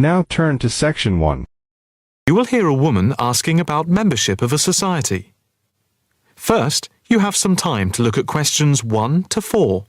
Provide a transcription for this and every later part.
Now turn to Section 1. You will hear a woman asking about membership of a society. First, you have some time to look at questions 1 to 4.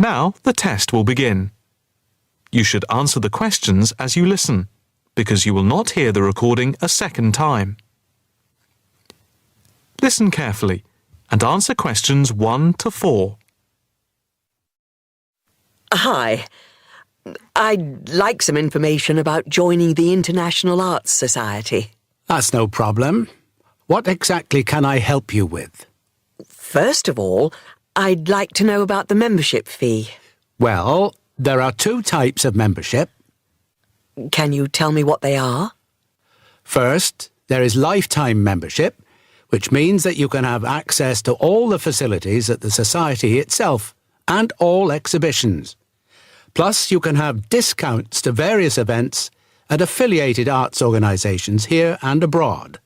Now the test will begin. You should answer the questions as you listen, because you will not hear the recording a second time. Listen carefully and answer questions 1 to 4. Hi. I'd like some information about joining the International Arts Society. That's no problem. What exactly can I help you with? First of all, I'd like to know about the membership fee. Well, there are 2 types of membership. Can you tell me what they are? First, there is lifetime membership, which means that you can have access to all the facilities at the Society itself and all exhibitions. Plus, you can have discounts to various events at affiliated arts organisations here and abroad.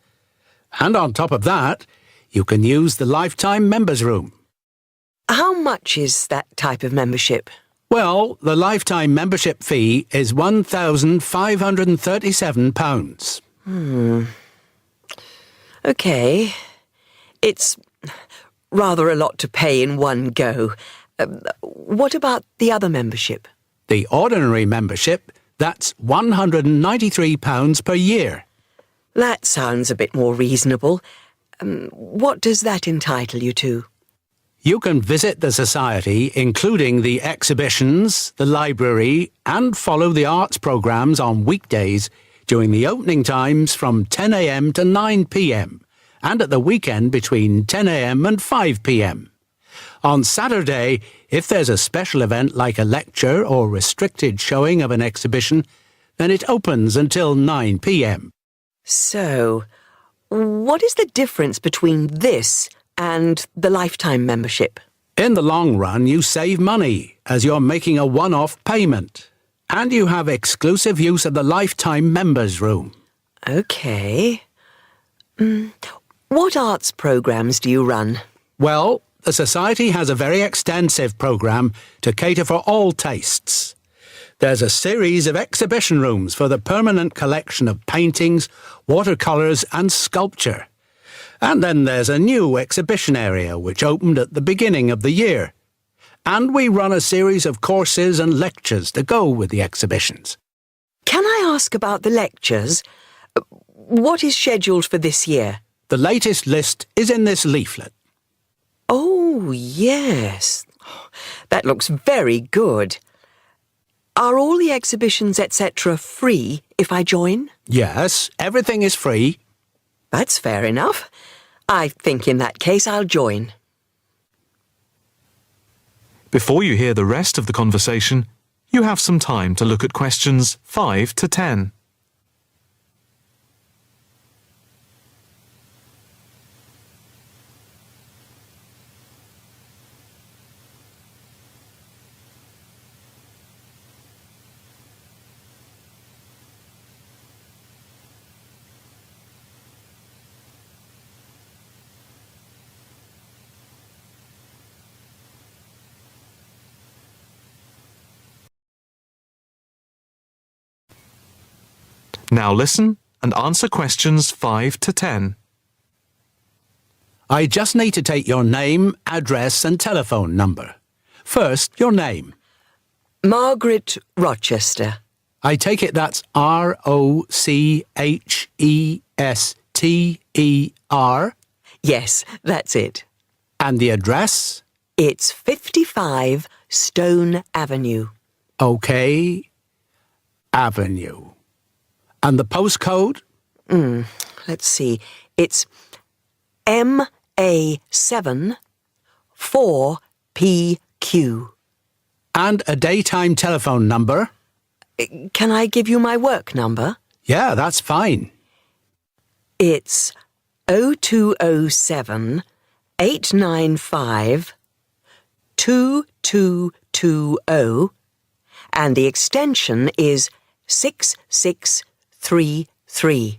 And on top of that, you can use the lifetime members' room. How much is that type of membership? Well, the lifetime membership fee is £1,537. OK. It's rather a lot to pay in one go. What about the other membership? The ordinary membership, that's £193 per year. That sounds a bit more reasonable. What does that entitle you to? You can visit the Society, including the exhibitions, the library, and follow the arts programmes on weekdays during the opening times from 10 a.m. to 9 p.m, and at the weekend between 10 a.m. and 5 p.m. On Saturday, if there's a special event like a lecture or restricted showing of an exhibition, then it opens until 9 p.m. So, what is the difference between this and the lifetime membership? In the long run, you save money, as you're making a one-off payment. And you have exclusive use of the lifetime members' room. OK. What arts programmes do you run? Well, the Society has a very extensive programme to cater for all tastes. There's a series of exhibition rooms for the permanent collection of paintings, watercolours and sculpture. And then there's a new exhibition area which opened at the beginning of the year. And we run a series of courses and lectures to go with the exhibitions. Can I ask about the lectures? What is scheduled for this year? The latest list is in this leaflet. Oh, yes. That looks very good. Are all the exhibitions, etc., free if I join? Yes, everything is free. That's fair enough. I think in that case I'll join. Before you hear the rest of the conversation, you have some time to look at questions 5 to 10. Now listen and answer questions 5 to 10. I just need to take your name, address and telephone number. First, your name. Margaret Rochester. I take it that's R-O-C-H-E-S-T-E-R. Yes, that's it. And the address? It's 55 Stone Avenue. OK. Avenue. And the postcode? Let's see. It's MA7 4PQ. And a daytime telephone number? Can I give you my work number? Yeah, that's fine. It's 0207 895 2220 and the extension is 6633.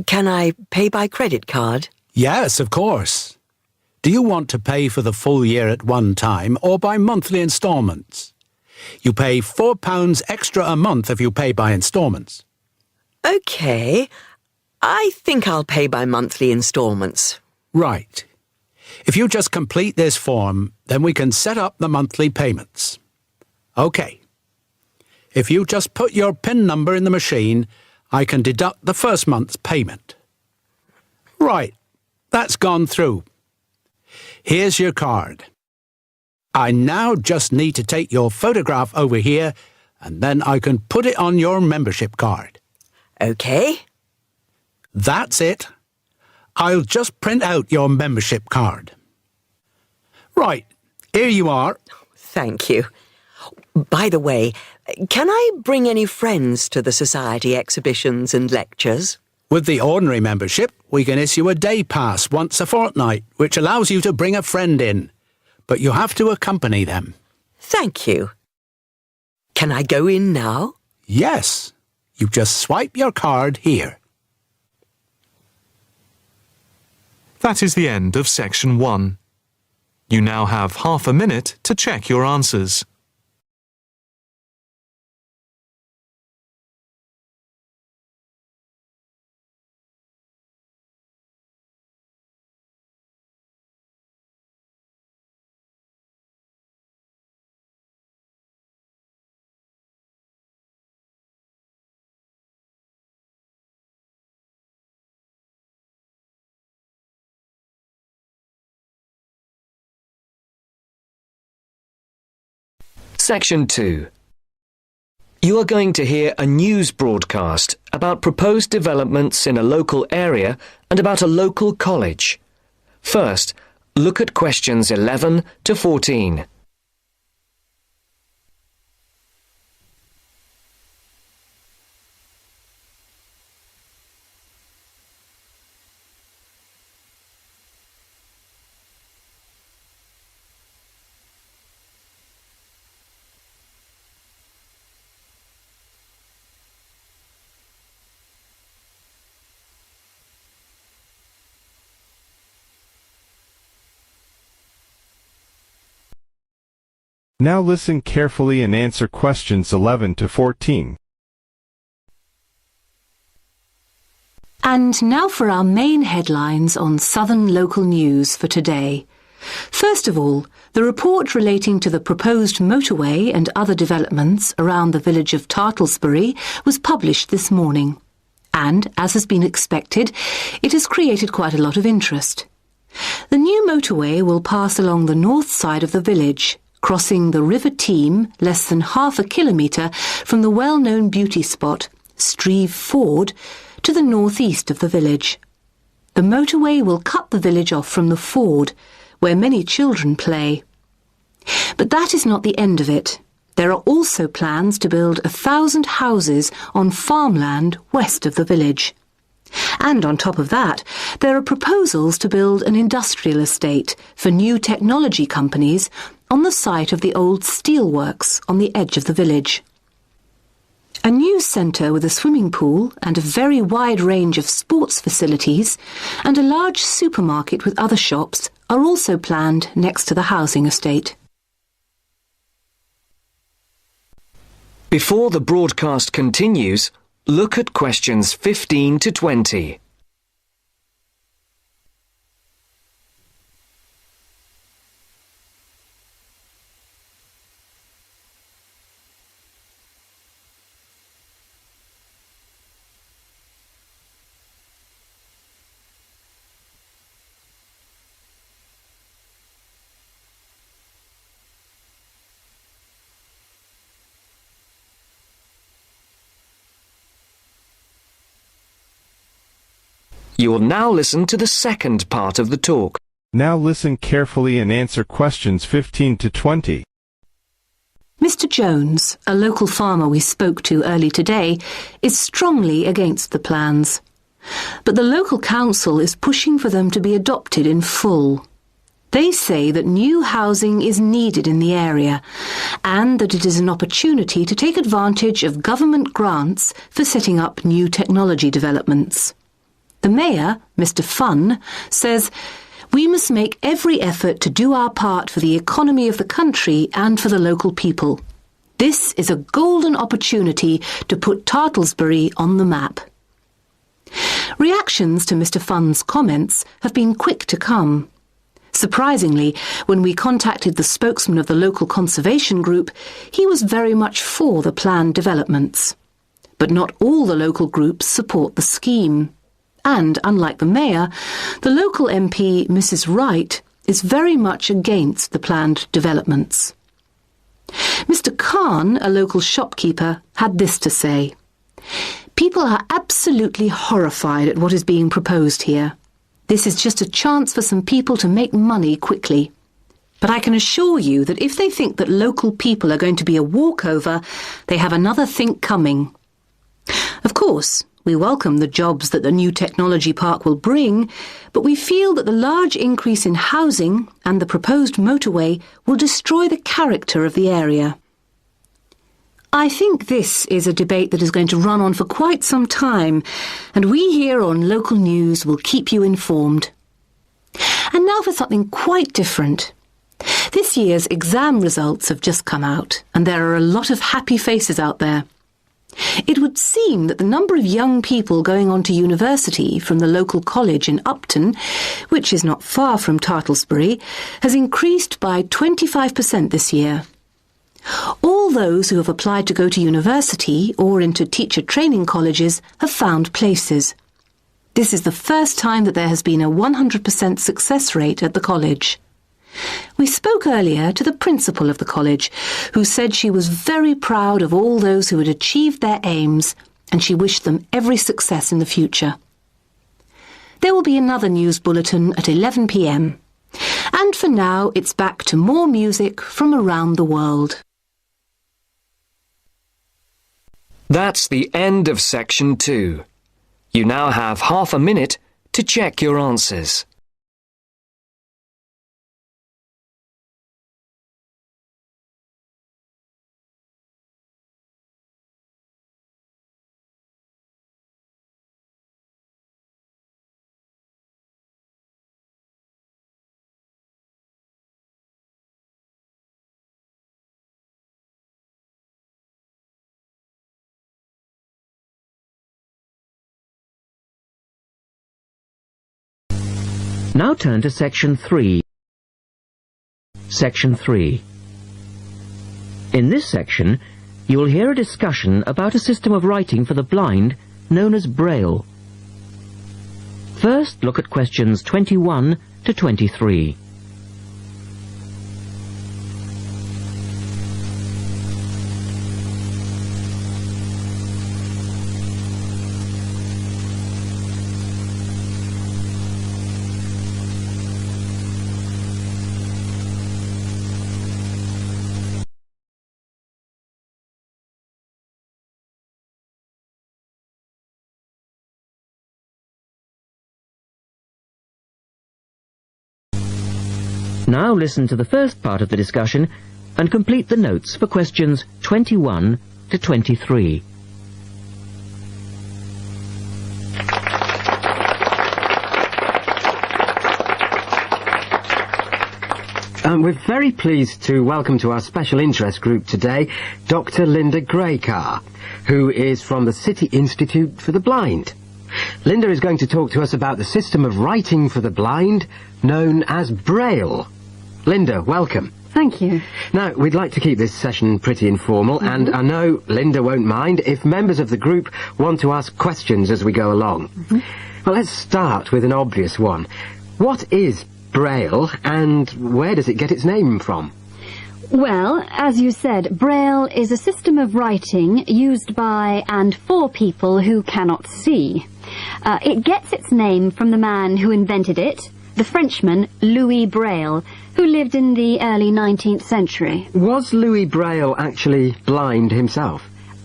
Can I pay by credit card? Yes, of course. Do you want to pay for the full year at one time or by monthly instalments? You pay £4 extra a month if you pay by instalments. OK. I think I'll pay by monthly instalments. Right. If you just complete this form, then we can set up the monthly payments. OK. If you just put your PIN number in the machine, I can deduct the first month's payment. Right. That's gone through. Here's your card. I now just need to take your photograph over here, and then I can put it on your membership card. OK. That's it. I'll just print out your membership card. Right, here you are. Thank you. By the way, can I bring any friends to the Society exhibitions and lectures? With the ordinary membership, we can issue a day pass once a fortnight, which allows you to bring a friend in. But you have to accompany them. Thank you. Can I go in now? Yes. You just swipe your card here. That is the end of section 1. You now have half a minute to check your answers. Section 2. You are going to hear a news broadcast about proposed developments in a local area and about a local college. First, look at questions 11 to 14. Now listen carefully and answer questions 11 to 14. And now for our main headlines on Southern local news for today. First of all, the report relating to the proposed motorway and other developments around the village of Tartlesbury was published this morning. And, as has been expected, it has created quite a lot of interest. The new motorway will pass along the north side of the village, crossing the River Team less than half a kilometre from the well-known beauty spot, Streve Ford, to the northeast of the village. The motorway will cut the village off from the ford, where many children play. But that is not the end of it. There are also plans to build 1,000 houses on farmland west of the village. And on top of that, there are proposals to build an industrial estate for new technology companies on the site of the old steelworks on the edge of the village. A news centre with a swimming pool and a very wide range of sports facilities and a large supermarket with other shops are also planned next to the housing estate. Before the broadcast continues, look at questions 15 to 20. You will now listen to the second part of the talk. Now listen carefully and answer questions 15 to 20. Mr. Jones, a local farmer we spoke to early today, is strongly against the plans. But the local council is pushing for them to be adopted in full. They say that new housing is needed in the area and that it is an opportunity to take advantage of government grants for setting up new technology developments. The Mayor, Mr. Fun, says, "We must make every effort to do our part for the economy of the country and for the local people. This is a golden opportunity to put Tartlesbury on the map." Reactions to Mr. Fun's comments have been quick to come. Surprisingly, when we contacted the spokesman of the local conservation group, he was very much for the planned developments. But not all the local groups support the scheme. And, unlike the Mayor, the local MP, Mrs. Wright, is very much against the planned developments. Mr. Khan, a local shopkeeper, had this to say: "People are absolutely horrified at what is being proposed here. This is just a chance for some people to make money quickly. But I can assure you that if they think that local people are going to be a walkover, they have another think coming. Of course, we welcome the jobs that the new technology park will bring, but we feel that the large increase in housing and the proposed motorway will destroy the character of the area." I think this is a debate that is going to run on for quite some time, and we here on Local News will keep you informed. And now for something quite different. This year's exam results have just come out, and there are a lot of happy faces out there. It would seem that the number of young people going on to university from the local college in Upton, which is not far from Tartlesbury, has increased by 25% this year. All those who have applied to go to university or into teacher training colleges have found places. This is the first time that there has been a 100% success rate at the college. We spoke earlier to the principal of the college, who said she was very proud of all those who had achieved their aims, and she wished them every success in the future. There will be another news bulletin at 11 p.m. And for now, it's back to more music from around the world. That's the end of section 2. You now have half a minute to check your answers. Now turn to Section 3. Section 3. In this section, you will hear a discussion about a system of writing for the blind known as Braille. First, look at questions 21 to 23. Now listen to the first part of the discussion and complete the notes for questions 21 to 23. We're very pleased to welcome to our special interest group today Dr. Linda Graycar, who is from the City Institute for the Blind. Linda is going to talk to us about the system of writing for the blind known as Braille. Linda, welcome. Thank you. Now, we'd like to keep this session pretty informal, and I know Linda won't mind if members of the group want to ask questions as we go along. Well, let's start with an obvious one. What is Braille, and where does it get its name from? Well, as you said, Braille is a system of writing used by and for people who cannot see. It gets its name from the man who invented it, the Frenchman Louis Braille, who lived in the early 19th century. Was Louis Braille actually blind himself?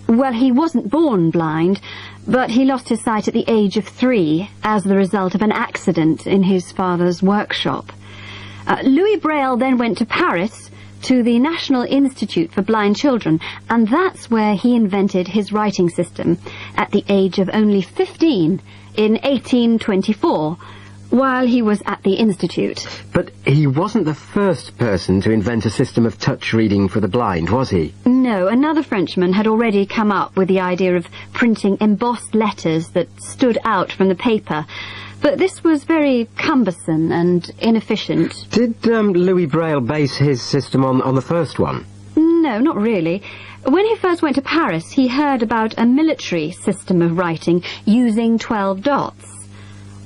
Well, he wasn't born blind, but he lost his sight at the age of 3 as the result of an accident in his father's workshop. Louis Braille then went to Paris to the National Institute for Blind Children, and that's where he invented his writing system at the age of only 15 in 1824, while he was at the Institute. But he wasn't the first person to invent a system of touch reading for the blind, was he? No, another Frenchman had already come up with the idea of printing embossed letters that stood out from the paper, but this was very cumbersome and inefficient. Did Louis Braille base his system on the first one? No, not really. When he first went to Paris, he heard about a military system of writing using 12 dots.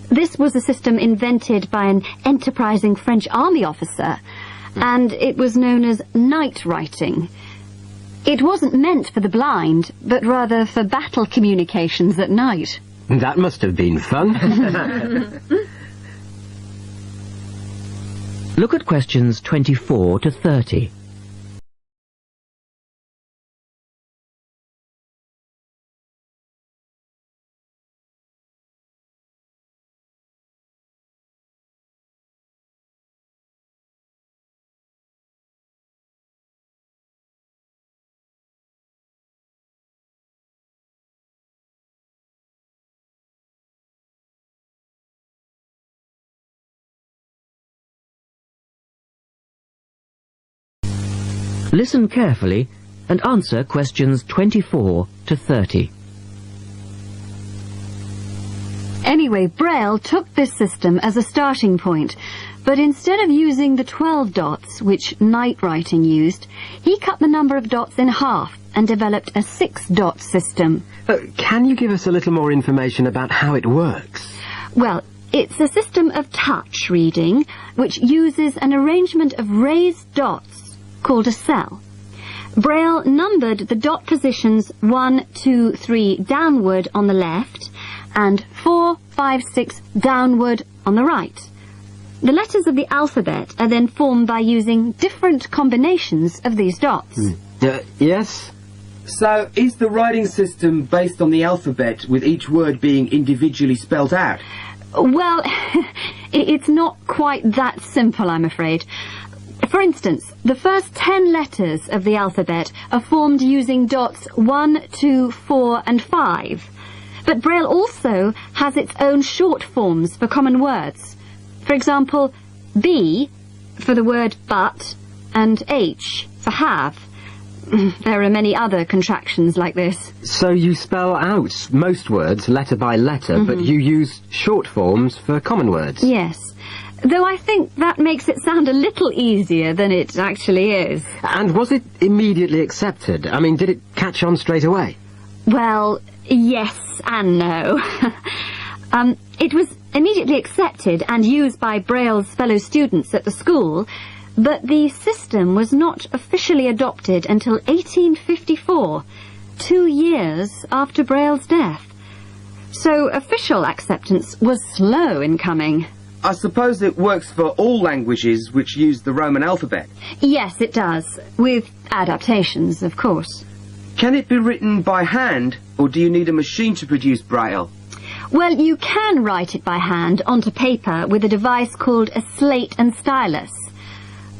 This was a system invented by an enterprising French army officer, and it was known as night writing. It wasn't meant for the blind, but rather for battle communications at night. That must have been fun. Look at questions 24 to 30. Listen carefully and answer questions 24 to 30. Anyway, Braille took this system as a starting point, but instead of using the 12 dots, which night writing used, he cut the number of dots in half and developed a 6-dot system. Can you give us a little more information about how it works? Well, it's a system of touch reading, which uses an arrangement of raised dots called a cell. Braille numbered the dot positions 1, 2, 3 downward on the left and 4, 5, 6 downward on the right. The letters of the alphabet are then formed by using different combinations of these dots. Yes? So, is the writing system based on the alphabet, with each word being individually spelt out? Well, it's not quite that simple, I'm afraid. For instance, the first 10 letters of the alphabet are formed using dots 1, 2, 4 and 5. But Braille also has its own short forms for common words. For example, B for the word but and H for have. There are many other contractions like this. So you spell out most words letter by letter, but you use short forms for common words? Yes. Though I think that makes it sound a little easier than it actually is. And was it immediately accepted? I mean, did it catch on straight away? Well, yes and no. It was immediately accepted and used by Braille's fellow students at the school, but the system was not officially adopted until 1854, 2 years after Braille's death. So official acceptance was slow in coming. I suppose it works for all languages which use the Roman alphabet. Yes, it does, with adaptations, of course. Can it be written by hand, or do you need a machine to produce Braille? Well, you can write it by hand onto paper with a device called a slate and stylus.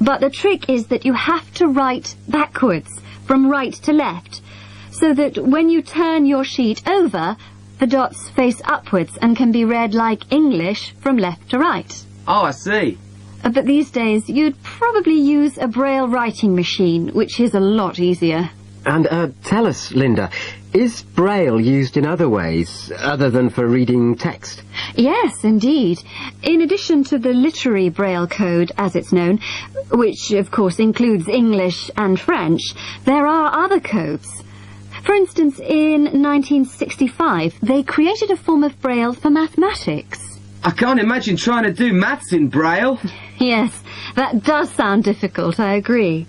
But the trick is that you have to write backwards, from right to left, so that when you turn your sheet over, the dots face upwards and can be read like English from left to right. Oh, I see. But these days, you'd probably use a Braille writing machine, which is a lot easier. And tell us, Linda, is Braille used in other ways, other than for reading text? Yes, indeed. In addition to the literary Braille code, as it's known, which of course includes English and French, there are other codes. For instance, in 1965, they created a form of Braille for mathematics. I can't imagine trying to do maths in Braille. Yes, that does sound difficult, I agree.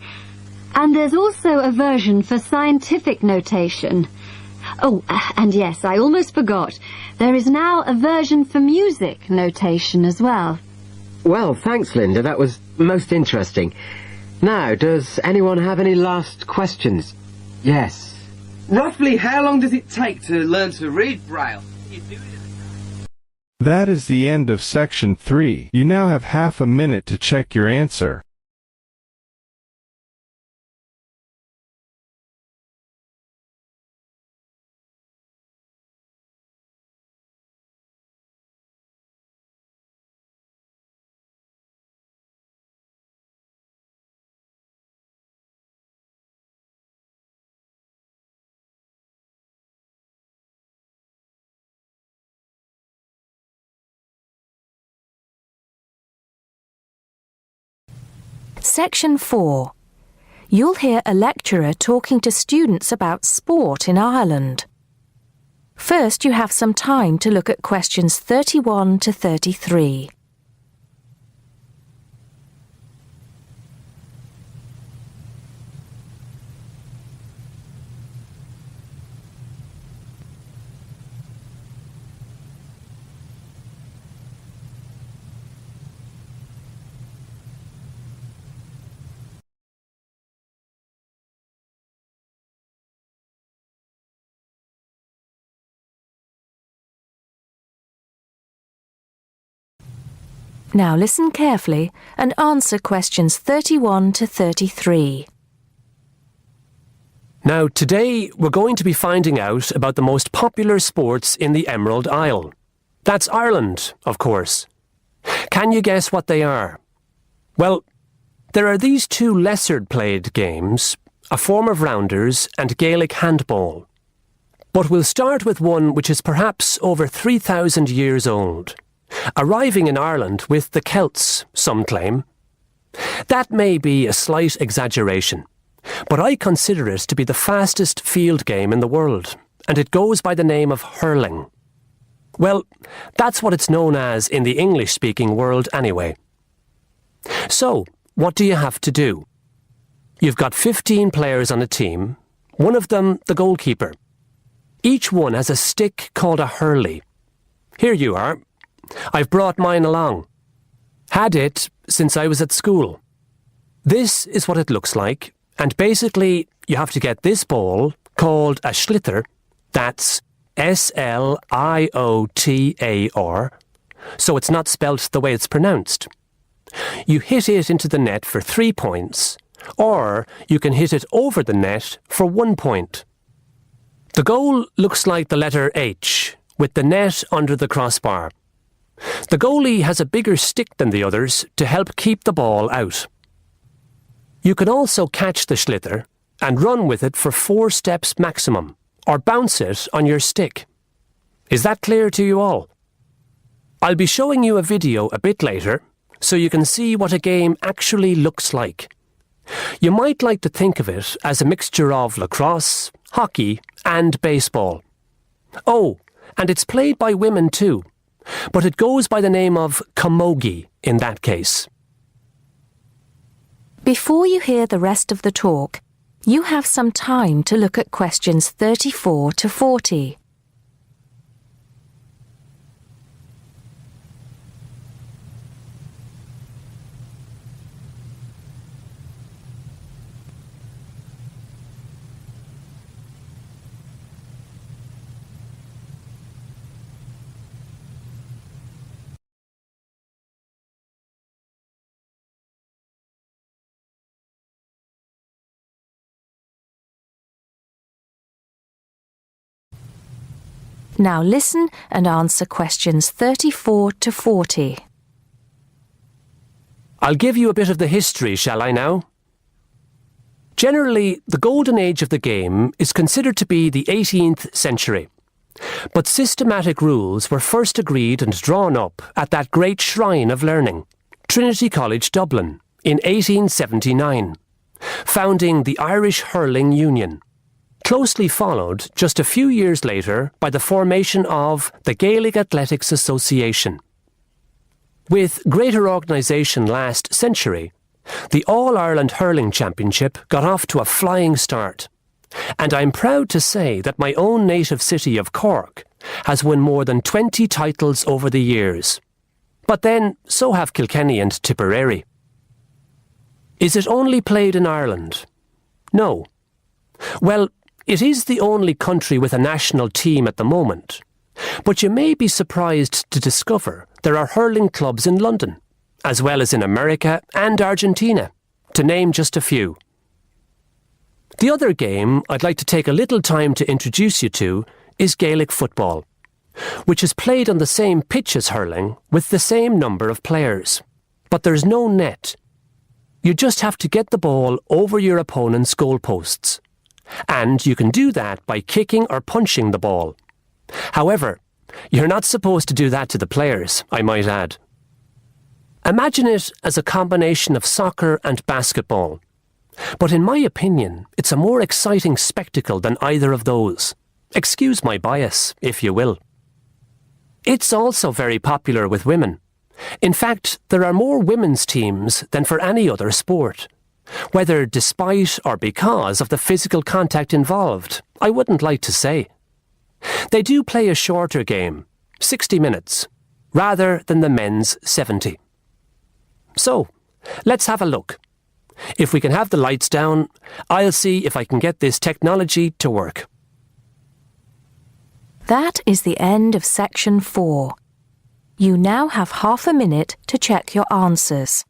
And there's also a version for scientific notation. Oh, and yes, I almost forgot. There is now a version for music notation as well. Well, thanks, Linda. That was most interesting. Now, does anyone have any last questions? Yes. Roughly how long does it take to learn to read Braille? That is the end of section 3. You now have half a minute to check your answer. Section 4. You'll hear a lecturer talking to students about sport in Ireland. First, you have some time to look at questions 31 to 33. Now listen carefully and answer questions 31 to 33. Now, today we're going to be finding out about the most popular sports in the Emerald Isle. That's Ireland, of course. Can you guess what they are? Well, there are these two lesser-played games, a form of rounders and Gaelic handball. But we'll start with one which is perhaps over 3,000 years old. Arriving in Ireland with the Celts, some claim. That may be a slight exaggeration, but I consider it to be the fastest field game in the world, and it goes by the name of hurling. Well, that's what it's known as in the English-speaking world anyway. So, what do you have to do? You've got 15 players on a team, one of them the goalkeeper. Each one has a stick called a hurley. Here you are. I've brought mine along. Had it since I was at school. This is what it looks like, and basically you have to get this ball, called a sliotar, that's S-L-I-O-T-A-R, so it's not spelt the way it's pronounced. You hit it into the net for 3 points, or you can hit it over the net for 1 point. The goal looks like the letter H, with the net under the crossbar. The goalie has a bigger stick than the others to help keep the ball out. You can also catch the sliotar and run with it for 4 steps maximum, or bounce it on your stick. Is that clear to you all? I'll be showing you a video a bit later, so you can see what a game actually looks like. You might like to think of it as a mixture of lacrosse, hockey, and baseball. Oh, and it's played by women too. But it goes by the name of camogie in that case. Before you hear the rest of the talk, you have some time to look at questions 34 to 40. Now listen and answer questions 34 to 40. I'll give you a bit of the history, shall I now? Generally, the golden age of the game is considered to be the 18th century. But systematic rules were first agreed and drawn up at that great shrine of learning, Trinity College Dublin, in 1879, founding the Irish Hurling Union. Closely followed just a few years later by the formation of the Gaelic Athletics Association. With greater organisation last century, the All-Ireland Hurling Championship got off to a flying start, and I'm proud to say that my own native city of Cork has won more than 20 titles over the years. But then, so have Kilkenny and Tipperary. Is it only played in Ireland? No. Well, it is the only country with a national team at the moment. But you may be surprised to discover there are hurling clubs in London, as well as in America and Argentina, to name just a few. The other game I'd like to take a little time to introduce you to is Gaelic football, which is played on the same pitch as hurling with the same number of players. But there's no net. You just have to get the ball over your opponent's goalposts. And you can do that by kicking or punching the ball. However, you're not supposed to do that to the players, I might add. Imagine it as a combination of soccer and basketball. But in my opinion, it's a more exciting spectacle than either of those. Excuse my bias, if you will. It's also very popular with women. In fact, there are more women's teams than for any other sport. Whether despite or because of the physical contact involved, I wouldn't like to say. They do play a shorter game, 60 minutes, rather than the men's 70. So, let's have a look. If we can have the lights down, I'll see if I can get this technology to work. That is the end of section 4. You now have half a minute to check your answers.